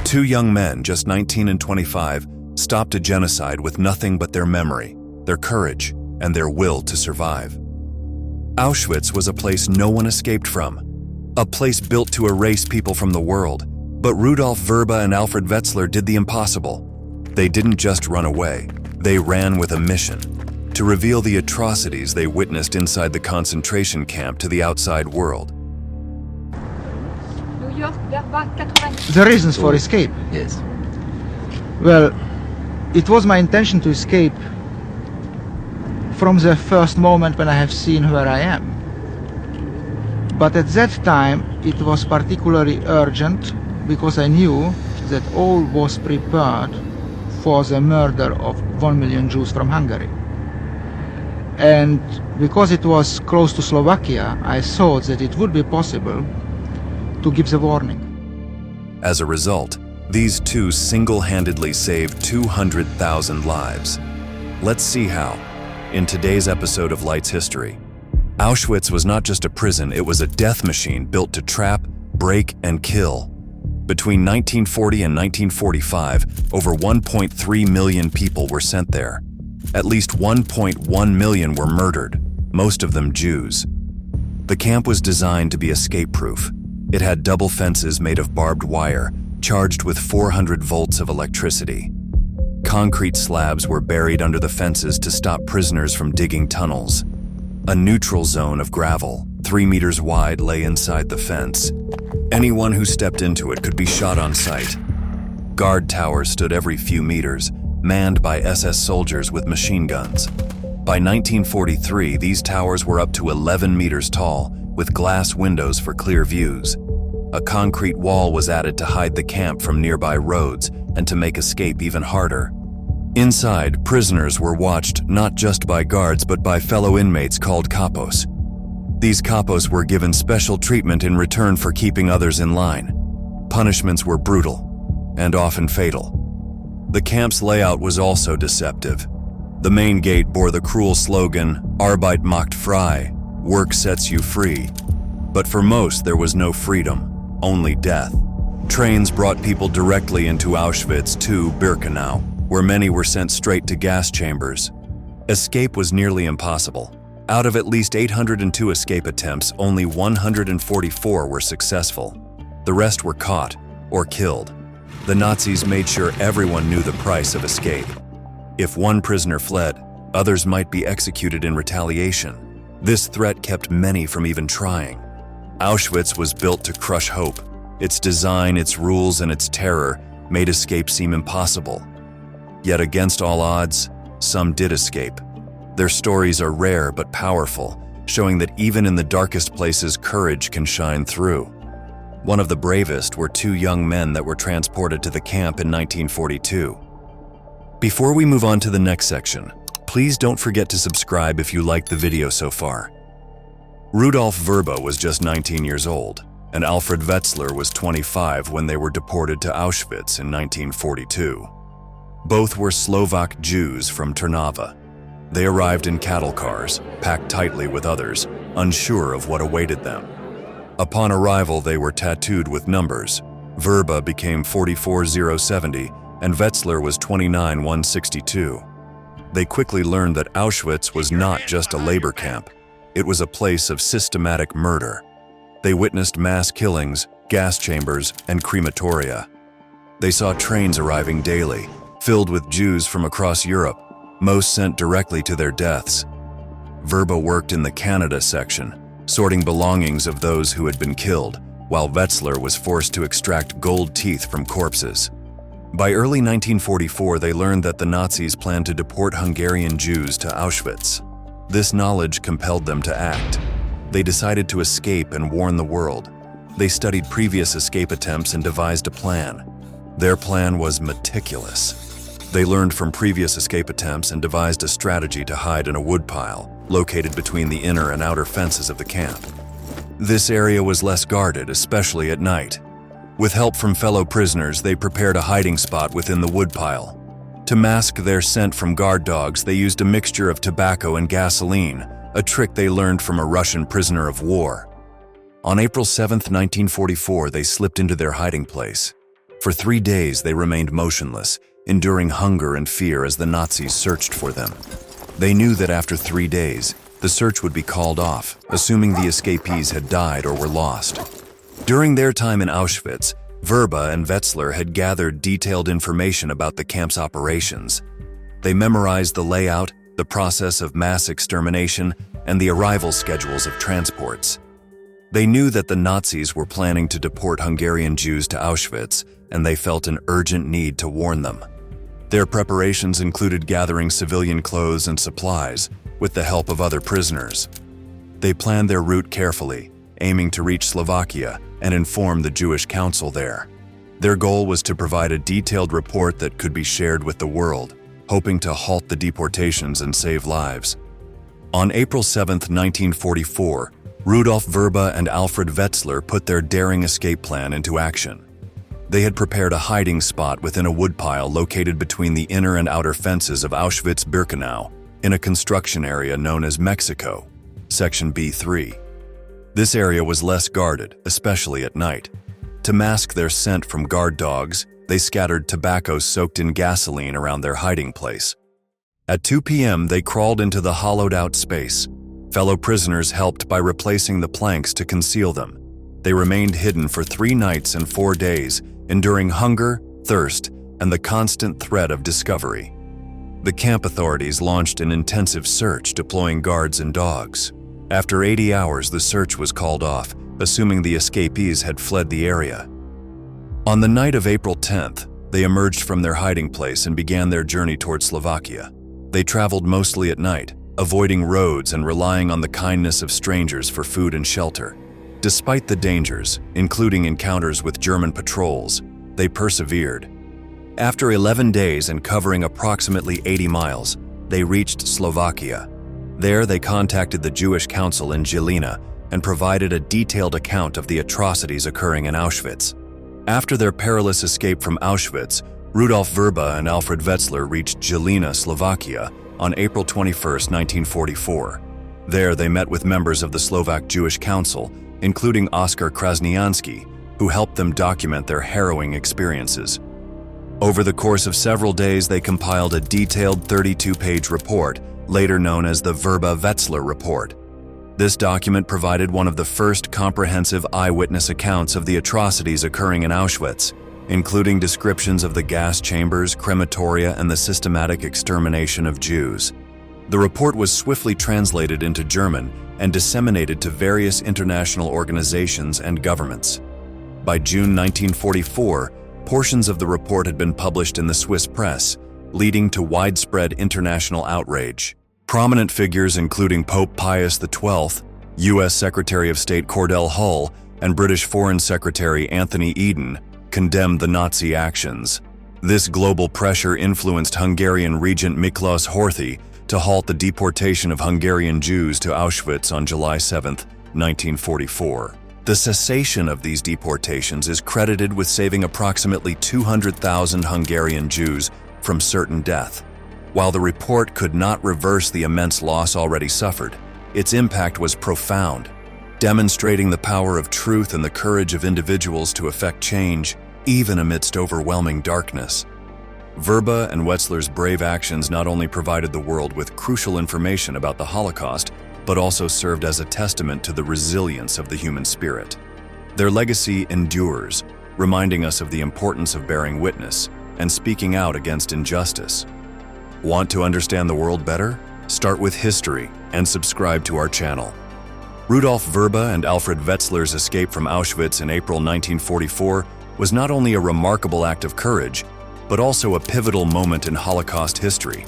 Two young men, just 19 and 25, stopped a genocide with nothing but their memory, their courage, and their will to survive. Auschwitz was a place no one escaped from, a place built to erase people from the world. But Rudolf Vrba and Alfred Wetzler did the impossible. They didn't just run away, they ran with a mission: to reveal the atrocities they witnessed inside the concentration camp to the outside world. New York, Vrba, The reasons for escape. Yes. Well, it was my intention to escape from the first moment when I have seen where I am. But at that time, it was particularly urgent because I knew that all was prepared for the murder of 1 million Jews from Hungary. And because it was close to Slovakia, I thought that it would be possible to give the warning. As a result, these two single-handedly saved 200,000 lives. Let's see how. In today's episode of Light's History, Auschwitz was not just a prison, it was a death machine built to trap, break, and kill. Between 1940 and 1945, over 1.3 million people were sent there. At least 1.1 million were murdered, most of them Jews. The camp was designed to be escape-proof. It had double fences made of barbed wire, charged with 400 volts of electricity. Concrete slabs were buried under the fences to stop prisoners from digging tunnels. A neutral zone of gravel, 3 meters wide, lay inside the fence. Anyone who stepped into it could be shot on sight. Guard towers stood every few meters, manned by SS soldiers with machine guns. By 1943, these towers were up to 11 meters tall, with glass windows for clear views. A concrete wall was added to hide the camp from nearby roads and to make escape even harder. Inside, prisoners were watched not just by guards but by fellow inmates called kapos. These kapos were given special treatment in return for keeping others in line. Punishments were brutal and often fatal. The camp's layout was also deceptive. The main gate bore the cruel slogan, "Arbeit macht frei," work sets you free. But for most, there was no freedom, only death. Trains brought people directly into Auschwitz to Birkenau, where many were sent straight to gas chambers. Escape was nearly impossible. Out of at least 802 escape attempts, only 144 were successful. The rest were caught or killed. The Nazis made sure everyone knew the price of escape. If one prisoner fled, others might be executed in retaliation. This threat kept many from even trying. Auschwitz was built to crush hope. Its design, its rules, and its terror made escape seem impossible. Yet against all odds, some did escape. Their stories are rare but powerful, showing that even in the darkest places, courage can shine through. One of the bravest were two young men that were transported to the camp in 1942. Before we move on to the next section, please don't forget to subscribe if you liked the video so far. Rudolf Vrba was just 19 years old, and Alfred Wetzler was 25 when they were deported to Auschwitz in 1942. Both were Slovak Jews from Trnava. They arrived in cattle cars, packed tightly with others, unsure of what awaited them. Upon arrival, they were tattooed with numbers. Vrba became 44070, and Wetzler was 29162. They quickly learned that Auschwitz was not just a labor camp. It was a place of systematic murder. They witnessed mass killings, gas chambers, and crematoria. They saw trains arriving daily, filled with Jews from across Europe, most sent directly to their deaths. Vrba worked in the Canada section, sorting belongings of those who had been killed, while Wetzler was forced to extract gold teeth from corpses. By early 1944, they learned that the Nazis planned to deport Hungarian Jews to Auschwitz. This knowledge compelled them to act. They decided to escape and warn the world. They studied previous escape attempts and devised a plan. Their plan was meticulous. They learned from previous escape attempts and devised a strategy to hide in a woodpile located between the inner and outer fences of the camp. This area was less guarded, especially at night. With help from fellow prisoners, they prepared a hiding spot within the woodpile. To mask their scent from guard dogs, they used a mixture of tobacco and gasoline, a trick they learned from a Russian prisoner of war. On April 7, 1944, they slipped into their hiding place. For 3 days, they remained motionless, enduring hunger and fear as the Nazis searched for them. They knew that after 3 days, the search would be called off, assuming the escapees had died or were lost. During their time in Auschwitz, Vrba and Wetzler had gathered detailed information about the camp's operations. They memorized the layout, the process of mass extermination, and the arrival schedules of transports. They knew that the Nazis were planning to deport Hungarian Jews to Auschwitz, and they felt an urgent need to warn them. Their preparations included gathering civilian clothes and supplies with the help of other prisoners. They planned their route carefully, aiming to reach Slovakia and inform the Jewish council there. Their goal was to provide a detailed report that could be shared with the world, hoping to halt the deportations and save lives. On April 7, 1944, Rudolf Vrba and Alfred Wetzler put their daring escape plan into action. They had prepared a hiding spot within a woodpile located between the inner and outer fences of Auschwitz-Birkenau in a construction area known as Mexico, Section B3. This area was less guarded, especially at night. To mask their scent from guard dogs, they scattered tobacco soaked in gasoline around their hiding place. At 2 p.m., they crawled into the hollowed-out space. Fellow prisoners helped by replacing the planks to conceal them. They remained hidden for 3 nights and 4 days, enduring hunger, thirst, and the constant threat of discovery. The camp authorities launched an intensive search, deploying guards and dogs. After 80 hours, the search was called off, assuming the escapees had fled the area. On the night of April 10th, they emerged from their hiding place and began their journey toward Slovakia. They traveled mostly at night, avoiding roads and relying on the kindness of strangers for food and shelter. Despite the dangers, including encounters with German patrols, they persevered. After 11 days and covering approximately 80 miles, they reached Slovakia. There, they contacted the Jewish Council in Žilina and provided a detailed account of the atrocities occurring in Auschwitz. After their perilous escape from Auschwitz, Rudolf Vrba and Alfred Wetzler reached Žilina, Slovakia, on April 21, 1944. There, they met with members of the Slovak Jewish Council, including Oskar Krasniansky, who helped them document their harrowing experiences. Over the course of several days, they compiled a detailed 32-page report, later known as the Vrba-Wetzler Report. This document provided one of the first comprehensive eyewitness accounts of the atrocities occurring in Auschwitz, including descriptions of the gas chambers, crematoria, and the systematic extermination of Jews. The report was swiftly translated into German and disseminated to various international organizations and governments. By June 1944, portions of the report had been published in the Swiss press, leading to widespread international outrage. Prominent figures including Pope Pius XII, U.S. Secretary of State Cordell Hull, and British Foreign Secretary Anthony Eden condemned the Nazi actions. This global pressure influenced Hungarian Regent Miklos Horthy to halt the deportation of Hungarian Jews to Auschwitz on July 7, 1944. The cessation of these deportations is credited with saving approximately 200,000 Hungarian Jews from certain death. While the report could not reverse the immense loss already suffered, its impact was profound, demonstrating the power of truth and the courage of individuals to effect change, even amidst overwhelming darkness. Vrba and Wetzler's brave actions not only provided the world with crucial information about the Holocaust, but also served as a testament to the resilience of the human spirit. Their legacy endures, reminding us of the importance of bearing witness and speaking out against injustice. Want to understand the world better? Start with history and subscribe to our channel. Rudolf Vrba and Alfred Wetzler's escape from Auschwitz in April 1944 was not only a remarkable act of courage, but also a pivotal moment in Holocaust history.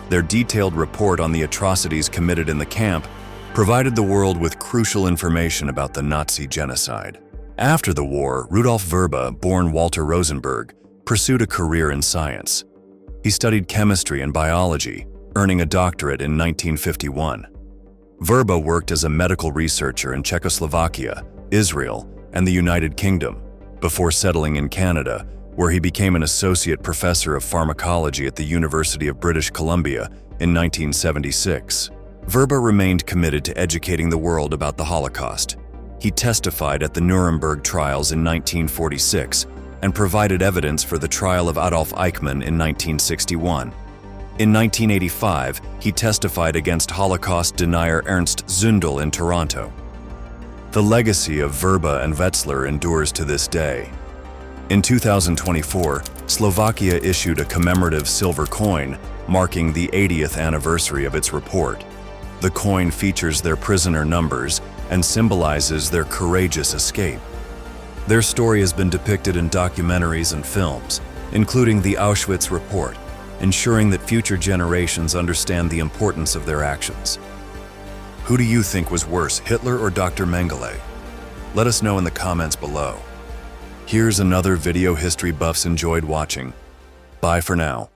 Their detailed report on the atrocities committed in the camp provided the world with crucial information about the Nazi genocide. After the war, Rudolf Vrba, born Walter Rosenberg, pursued a career in science. He studied chemistry and biology, earning a doctorate in 1951. Vrba worked as a medical researcher in Czechoslovakia, Israel, and the United Kingdom, before settling in Canada, where he became an associate professor of pharmacology at the University of British Columbia in 1976. Vrba remained committed to educating the world about the Holocaust. He testified at the Nuremberg trials in 1946, and provided evidence for the trial of Adolf Eichmann in 1961. In 1985, he testified against Holocaust denier Ernst Zundel in Toronto. The legacy of Vrba and Wetzler endures to this day. In 2024, Slovakia issued a commemorative silver coin marking the 80th anniversary of its report. The coin features their prisoner numbers and symbolizes their courageous escape. Their story has been depicted in documentaries and films, including the Auschwitz report, ensuring that future generations understand the importance of their actions. Who do you think was worse, Hitler or Dr. Mengele? Let us know in the comments below. Here's another video history buffs enjoyed watching. Bye for now.